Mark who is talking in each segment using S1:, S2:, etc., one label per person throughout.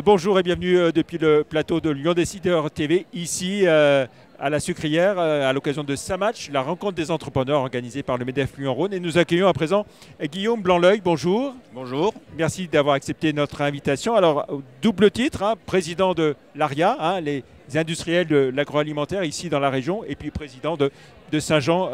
S1: Bonjour et bienvenue depuis le plateau de Lyon Décideur TV, ici à la Sucrière, à l'occasion de Samatch, la rencontre des entrepreneurs organisée par le MEDEF Lyon-Rhône. Et nous accueillons à présent Guillaume Blanc-L'Œil. Bonjour.
S2: Bonjour.
S1: Merci d'avoir accepté notre invitation. Alors, double titre, président de l'ARIA, les industriels de l'agroalimentaire ici dans la région, et puis président de Saint-Jean,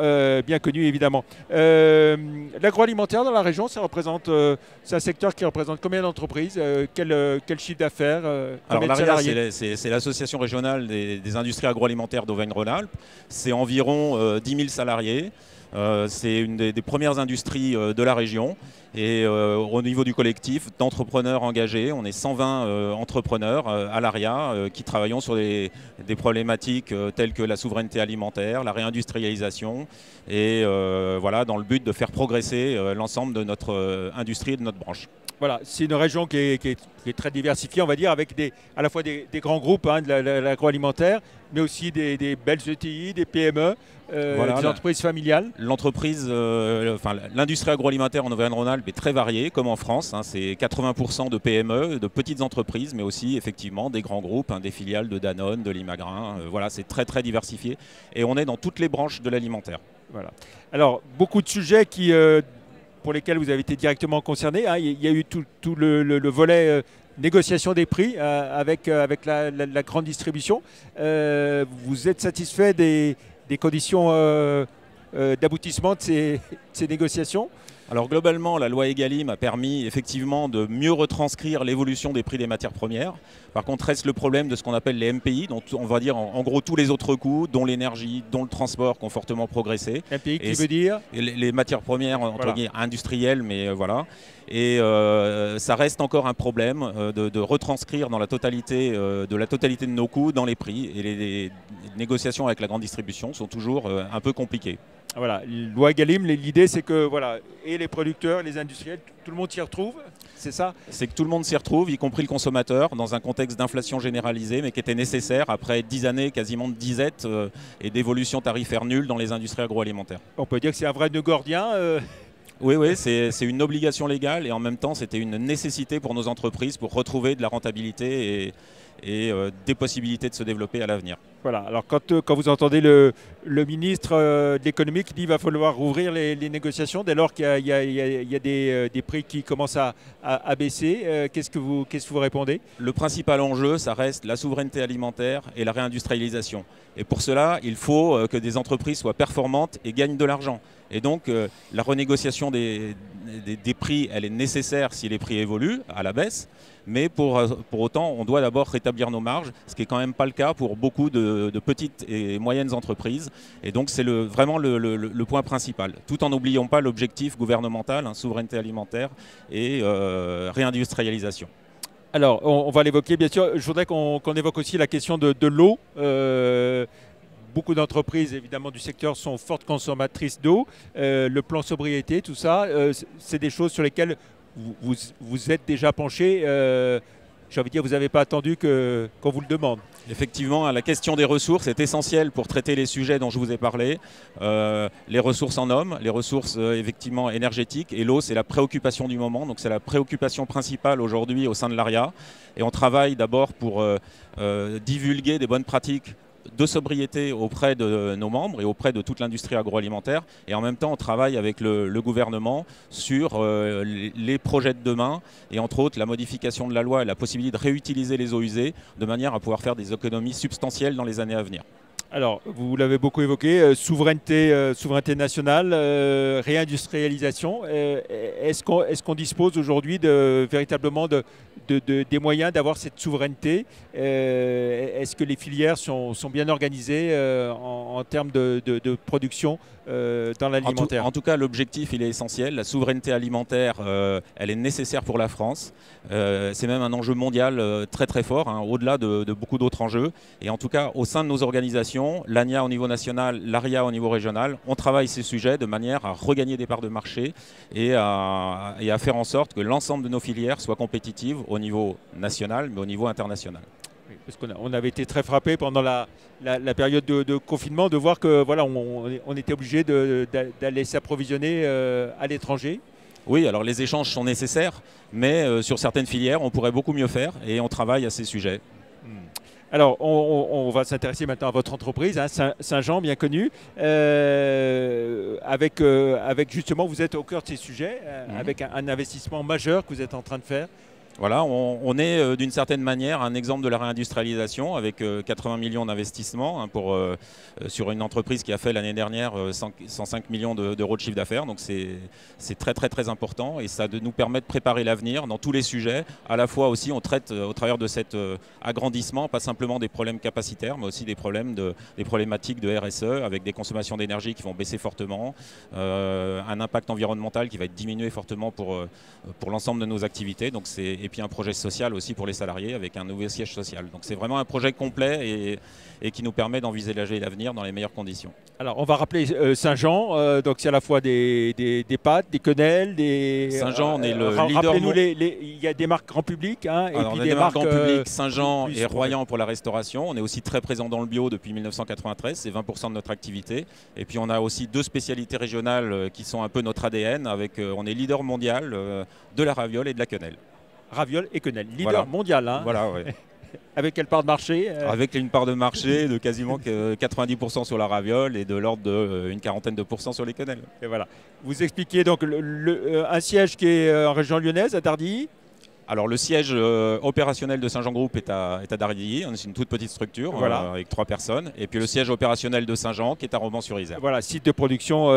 S1: bien connu évidemment. L'agroalimentaire dans la région, c'est un secteur qui représente combien d'entreprises, quel chiffre d'affaires,
S2: Alors
S1: combien de
S2: l'ARIA,
S1: salariés?
S2: c'est l'association régionale des industries agroalimentaires d'Auvergne-Rhône-Alpes. C'est environ 10 000 salariés. C'est une des premières industries de la région. Et au niveau du collectif d'entrepreneurs engagés, on est 120 entrepreneurs à l'ARIA qui travaillons sur des problématiques telles que la souveraineté alimentaire, la réindustrialisation et voilà, dans le but de faire progresser l'ensemble de notre industrie et de notre branche.
S1: Voilà, c'est une région qui est très diversifiée, on va dire, avec à la fois des grands groupes de l'agroalimentaire, mais aussi des belles ETI, des PME,
S2: Voilà,
S1: des entreprises familiales.
S2: L'industrie agroalimentaire en Auvergne-Rhône-Alpes est très variée, comme en France. C'est 80% de PME, de petites entreprises, mais aussi effectivement des grands groupes, des filiales de Danone, de Limagrin. Voilà, c'est très très diversifié. Et on est dans toutes les branches de l'alimentaire.
S1: Voilà. Alors, beaucoup de sujets pour lesquels vous avez été directement concerné. Il y a eu tout le volet négociation des prix avec la grande distribution. Vous êtes satisfait des conditions d'aboutissement de ces négociations?
S2: Alors globalement, la loi Egalim a permis effectivement de mieux retranscrire l'évolution des prix des matières premières. Par contre, reste le problème de ce qu'on appelle les MPI, donc on va dire en gros tous les autres coûts, dont l'énergie, dont le transport, qui ont fortement progressé.
S1: MPI qui veut dire
S2: les matières premières entre guillemets industrielles, mais voilà. Et ça reste encore un problème de retranscrire dans la totalité de nos coûts dans les prix. Et les négociations avec la grande distribution sont toujours un peu compliquées.
S1: Voilà, loi Egalim, l'idée c'est que voilà, et les producteurs, les industriels, tout le monde s'y retrouve, c'est ça?
S2: C'est que tout le monde s'y retrouve, y compris le consommateur, dans un contexte d'inflation généralisée, mais qui était nécessaire après 10 années quasiment de disette et d'évolution tarifaire nulle dans les industries agroalimentaires.
S1: On peut dire que c'est un vrai nœud gordien.
S2: Oui, c'est une obligation légale et en même temps c'était une nécessité pour nos entreprises pour retrouver de la rentabilité et des possibilités de se développer à l'avenir.
S1: Voilà, alors quand vous entendez le ministre de l'économie qui dit qu'il va falloir rouvrir les négociations dès lors qu'il y a des prix qui commencent à baisser, qu'est-ce que vous répondez?
S2: Le principal enjeu, ça reste la souveraineté alimentaire et la réindustrialisation. Et pour cela, il faut que des entreprises soient performantes et gagnent de l'argent. Et donc la renégociation des prix, elle est nécessaire si les prix évoluent à la baisse. Mais pour autant, on doit d'abord rétablir nos marges, ce qui n'est quand même pas le cas pour beaucoup de petites et moyennes entreprises. Et donc c'est vraiment le point principal, tout en n'oubliant pas l'objectif gouvernemental, souveraineté alimentaire et réindustrialisation.
S1: Alors, on va l'évoquer, bien sûr. Je voudrais qu'on évoque aussi la question de l'eau. Beaucoup d'entreprises, évidemment, du secteur sont fortes consommatrices d'eau. Le plan sobriété, tout ça, c'est des choses sur lesquelles vous êtes déjà penché. J'ai envie de dire, vous n'avez pas attendu qu'on vous le demande.
S2: Effectivement, la question des ressources est essentielle pour traiter les sujets dont je vous ai parlé. Les ressources en hommes, les ressources effectivement énergétiques et l'eau, c'est la préoccupation du moment. Donc c'est la préoccupation principale aujourd'hui au sein de l'ARIA. Et on travaille d'abord pour divulguer des bonnes pratiques de sobriété auprès de nos membres et auprès de toute l'industrie agroalimentaire. Et en même temps, on travaille avec le gouvernement sur les projets de demain et entre autres la modification de la loi et la possibilité de réutiliser les eaux usées de manière à pouvoir faire des économies substantielles dans les années à venir.
S1: Alors, vous l'avez beaucoup évoqué, souveraineté nationale, réindustrialisation. Est-ce qu'on dispose aujourd'hui véritablement des moyens d'avoir cette souveraineté? Est-ce que les filières sont bien organisées en termes de production dans l'alimentaire?
S2: En tout cas, l'objectif, il est essentiel. La souveraineté alimentaire, elle est nécessaire pour la France. C'est même un enjeu mondial très très fort, au-delà de beaucoup d'autres enjeux. Et en tout cas, au sein de nos organisations, l'ANIA au niveau national, l'ARIA au niveau régional, on travaille ces sujets de manière à regagner des parts de marché et à faire en sorte que l'ensemble de nos filières soient compétitives au niveau national, mais au niveau international.
S1: Oui, parce qu'on avait été très frappé pendant la période de confinement de voir que voilà, on était obligé d'aller s'approvisionner à l'étranger.
S2: Oui, alors les échanges sont nécessaires, mais sur certaines filières, on pourrait beaucoup mieux faire et on travaille à ces sujets.
S1: Alors, on va s'intéresser maintenant à votre entreprise, hein, Saint-Jean, bien connue, avec justement, vous êtes au cœur de ces sujets, avec un investissement majeur que vous êtes en train de faire.
S2: Voilà, on est d'une certaine manière un exemple de la réindustrialisation avec 80 millions d'investissements hein, sur une entreprise qui a fait l'année dernière 105 millions d'euros de chiffre d'affaires. Donc c'est très très très important et ça nous permet de préparer l'avenir dans tous les sujets. À la fois aussi on traite au travers de cet agrandissement pas simplement des problèmes capacitaires mais aussi des problématiques de RSE avec des consommations d'énergie qui vont baisser fortement, un impact environnemental qui va être diminué fortement pour l'ensemble de nos activités. Donc et puis un projet social aussi pour les salariés avec un nouveau siège social. Donc c'est vraiment un projet complet et qui nous permet d'envisager l'avenir dans les meilleures conditions.
S1: Alors on va rappeler Saint-Jean, donc c'est à la fois des pâtes, des quenelles, des...
S2: Saint-Jean, on est le leader...
S1: Rappelez-nous, il y a des marques grand public, hein,
S2: alors, et puis des marques grand public, Saint-Jean et Royan pour la restauration. On est aussi très présent dans le bio depuis 1993, c'est 20% de notre activité. Et puis on a aussi 2 spécialités régionales qui sont un peu notre ADN, on est leader mondial de la raviole et de la quenelle.
S1: Raviole et quenelle, leader mondial. Hein.
S2: Voilà, ouais.
S1: Avec quelle part de marché
S2: Avec une part de marché de quasiment 90% sur la raviole et de l'ordre d'une quarantaine de pourcents sur les quenelles.
S1: Et voilà. Vous expliquiez donc un siège qui est en région lyonnaise, à Dardilly.
S2: Alors le siège opérationnel de Saint-Jean Group est à Dardilly, c'est une toute petite structure avec 3 personnes. Et puis le siège opérationnel de Saint-Jean qui est à Romans-sur-Isère. Voilà,
S1: site de production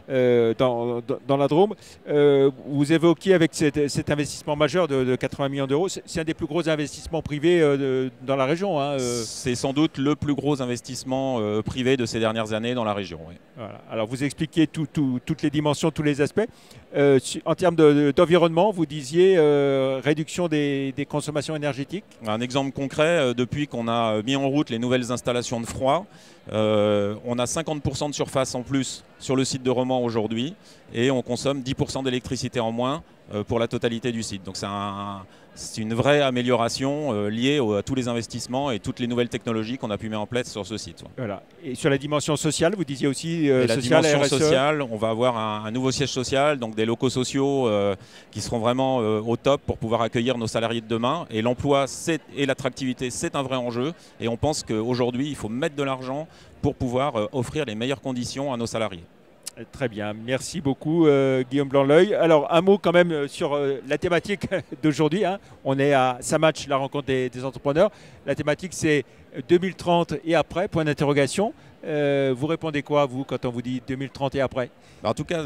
S1: dans la Drôme. Vous évoquiez avec cet investissement majeur de 80 millions d'euros, c'est un des plus gros investissements privés dans la région. Hein,
S2: C'est sans doute le plus gros investissement privé de ces dernières années dans la région. Oui.
S1: Voilà. Alors vous expliquiez toutes les dimensions, tous les aspects. En termes d'environnement, vous disiez réduction des consommations énergétiques.
S2: Un exemple concret, depuis qu'on a mis en route les nouvelles installations de froid, on a 50% de surface en plus sur le site de Romans aujourd'hui et on consomme 10% d'électricité en moins pour la totalité du site. Donc c'est une vraie amélioration liée à tous les investissements et toutes les nouvelles technologies qu'on a pu mettre en place sur ce site.
S1: Voilà. Et sur la dimension sociale, vous disiez aussi
S2: la dimension RSE. Sociale, on va avoir un nouveau siège social, donc des locaux sociaux qui seront vraiment au top pour pouvoir accueillir nos salariés de demain. Et l'emploi et l'attractivité, c'est un vrai enjeu. Et on pense qu'aujourd'hui, il faut mettre de l'argent pour pouvoir offrir les meilleures conditions à nos salariés.
S1: Très bien, merci beaucoup Guillaume Blanc-L'Oeil. Alors un mot quand même sur la thématique d'aujourd'hui. Hein. On est à Samatch, la rencontre des entrepreneurs. La thématique c'est 2030 et après, point d'interrogation. Vous répondez quoi vous quand on vous dit 2030 et après?
S2: En tout cas,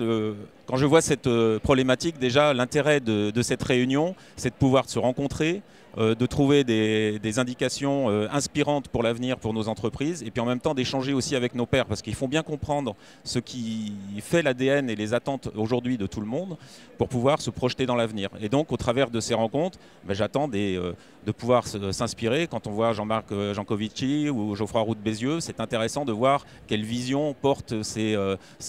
S2: quand je vois cette problématique, déjà l'intérêt de cette réunion, c'est de pouvoir se rencontrer, de trouver des indications inspirantes pour l'avenir pour nos entreprises et puis en même temps d'échanger aussi avec nos pairs parce qu'ils font bien comprendre ce qui fait l'ADN et les attentes aujourd'hui de tout le monde pour pouvoir se projeter dans l'avenir. Et donc au travers de ces rencontres, j'attends de pouvoir s'inspirer. Quand on voit Jean-Marc Jancovici ou Geoffroy Roux de Bézieux, c'est intéressant de voir quelle vision portent ces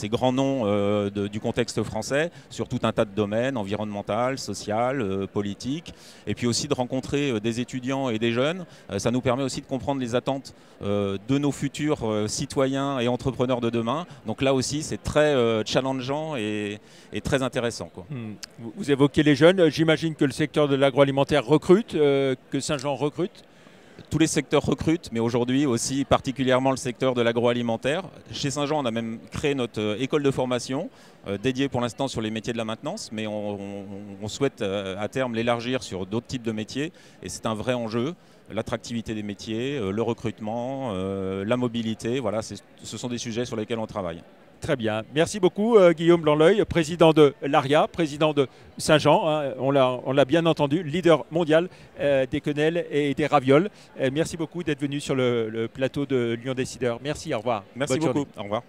S2: grands noms du contexte français sur tout un tas de domaines, environnemental, social, politique, et puis aussi de rencontrer des étudiants et des jeunes. Ça nous permet aussi de comprendre les attentes de nos futurs citoyens et entrepreneurs de demain. Donc là aussi, c'est très challengeant et très intéressant, quoi.
S1: Vous évoquez les jeunes. J'imagine que le secteur de l'agroalimentaire recrute, que Saint-Jean recrute.
S2: Tous les secteurs recrutent, mais aujourd'hui aussi particulièrement le secteur de l'agroalimentaire. Chez Saint-Jean, on a même créé notre école de formation dédiée pour l'instant sur les métiers de la maintenance, mais on souhaite à terme l'élargir sur d'autres types de métiers et c'est un vrai enjeu. L'attractivité des métiers, le recrutement, la mobilité, voilà, ce sont des sujets sur lesquels on travaille.
S1: Très bien. Merci beaucoup Guillaume Blanc-L'Oeil, président de l'ARIA, président de Saint-Jean. Hein, on l'a bien entendu, leader mondial des quenelles et des ravioles. Merci beaucoup d'être venu sur le plateau de Lyon Décideur. Merci, au revoir.
S2: Merci beaucoup, au revoir.